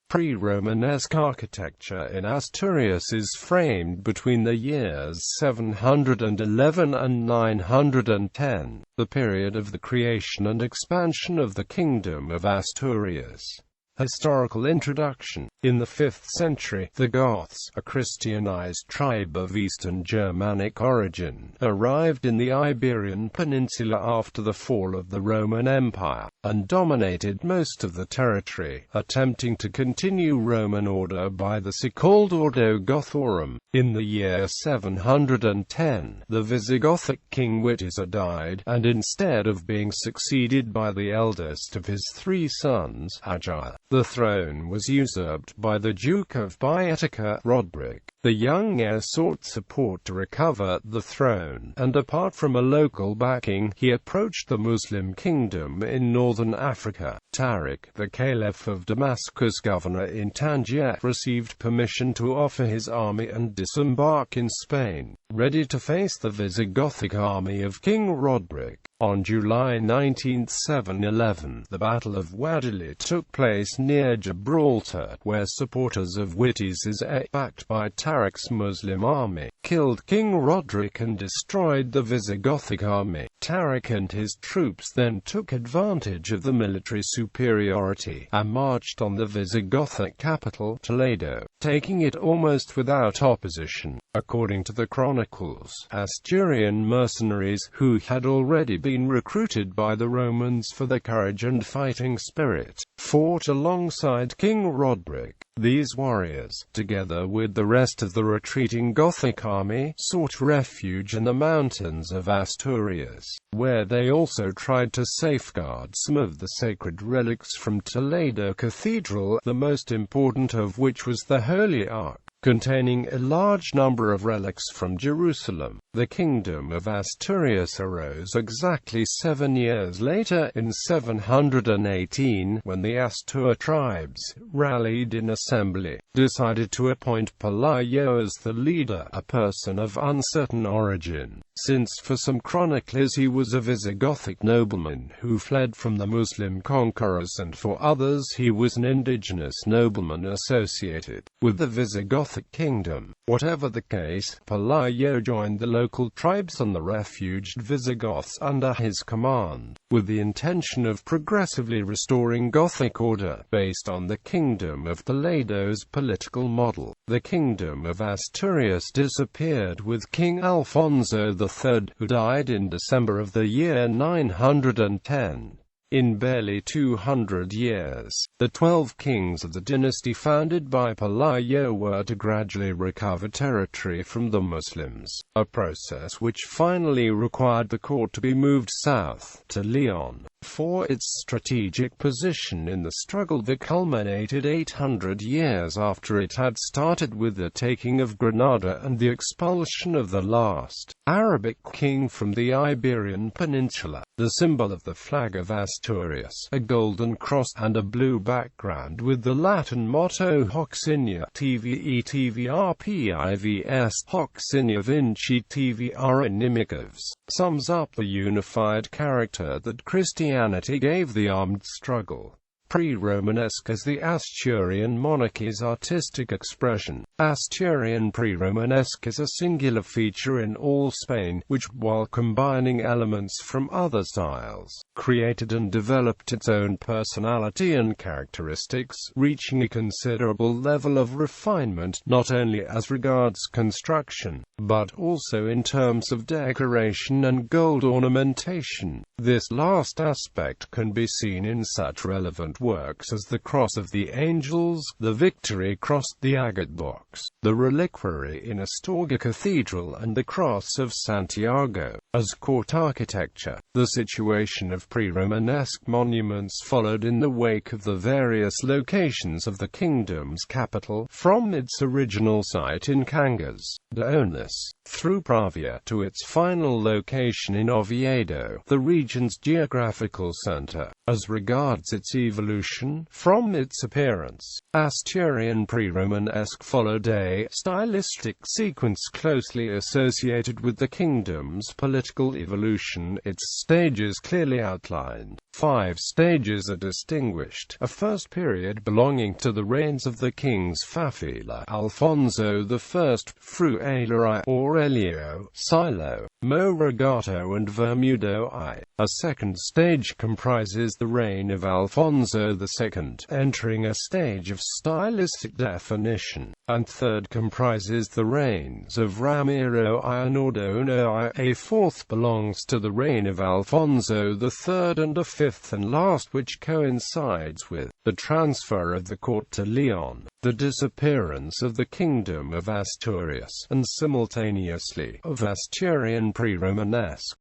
Pre-Romanesque architecture in Asturias is framed between the years 711 and 910, the period of the creation and expansion of the Kingdom of Asturias. Historical introduction. In the 5th century, the Goths, a Christianized tribe of Eastern Germanic origin, arrived in the Iberian Peninsula after the fall of the Roman Empire, and dominated most of the territory, attempting to continue Roman order by the so-called Ordo Gothorum. In the year 710, the Visigothic king Witiza died, and instead of being succeeded by the eldest of his 3 sons, Agile, the throne was usurped by the Duke of Boetica, Roderick. The young heir sought support to recover the throne, and apart from a local backing, he approached the Muslim kingdom in northern Africa. Tariq, the Caliph of Damascus, governor in Tangier, received permission to offer his army and disembark in Spain, ready to face the Visigothic army of King Roderick. On July 19, 711, the Battle of Guadalete took place near Gibraltar, where supporters of Witiza, backed by Tariq's Muslim army, killed King Roderick and destroyed the Visigothic army. Tariq and his troops then took advantage of the military superiority, and marched on the Visigothic capital, Toledo, taking it almost without opposition. According to the chronicles, Asturian mercenaries, who had already been recruited by the Romans for their courage and fighting spirit, fought alongside King Roderick. These warriors, together with the rest of the retreating Gothic army, sought refuge in the mountains of Asturias, where they also tried to safeguard some of the sacred relics from Toledo Cathedral, the most important of which was the Holy Ark, containing a large number of relics from Jerusalem. The Kingdom of Asturias arose exactly 7 years later, in 718, when the Astur tribes, rallied in assembly, decided to appoint Pelayo as the leader, a person of uncertain origin, since for some chroniclers he was a Visigothic nobleman who fled from the Muslim conquerors, and for others he was an indigenous nobleman associated with the Visigothic kingdom. Whatever the case, Pelayo joined the local tribes and the refuged Visigoths under his command, with the intention of progressively restoring Gothic order, based on the Kingdom of Toledo's political model. The Kingdom of Asturias disappeared with King Alfonso III, who died in December of the year 910. In barely 200 years, the 12 kings of the dynasty founded by Pelayo were to gradually recover territory from the Muslims, a process which finally required the court to be moved south, to Leon, for its strategic position in the struggle that culminated 800 years after it had started, with the taking of Granada and the expulsion of the last Arabic king from the Iberian Peninsula. The symbol of the flag of Asturias, a golden cross, and a blue background with the Latin motto Hoc Signa TVE TVRPIVS Hoc Signa Vinci TVR Inimicavs, sums up the unified character that Christianity gave the armed struggle. Pre-Romanesque is the Asturian monarchy's artistic expression. Asturian pre-Romanesque is a singular feature in all Spain, which, while combining elements from other styles, created and developed its own personality and characteristics, reaching a considerable level of refinement, not only as regards construction, but also in terms of decoration and gold ornamentation. This last aspect can be seen in such relevant works as the Cross of the Angels, the Victory Cross, the Agate Box, the Reliquary in Astorga Cathedral, and the Cross of Santiago. As court architecture, the situation of pre-Romanesque monuments followed in the wake of the various locations of the kingdom's capital, from its original site in Cangas de Onís, through Pravia, to its final location in Oviedo, the region's geographical center. As regards its evolution, from its appearance, Asturian pre-Romanesque followed a stylistic sequence closely associated with the kingdom's political evolution, its stages clearly outlined. 5 stages are distinguished: a first period belonging to the reigns of the kings Fafila, Alfonso I, Fruela I, Aurelio, Silo, Moregato and Vermudo I. A second stage comprises the reign of Alfonso II, entering a stage of stylistic definition, and third comprises the reigns of Ramiro I and Ordono I. A fourth belongs to the reign of Alfonso III, and a fifth and last which coincides with the transfer of the court to Leon, the disappearance of the Kingdom of Asturias, and simultaneously of Asturian pre-Romanesque.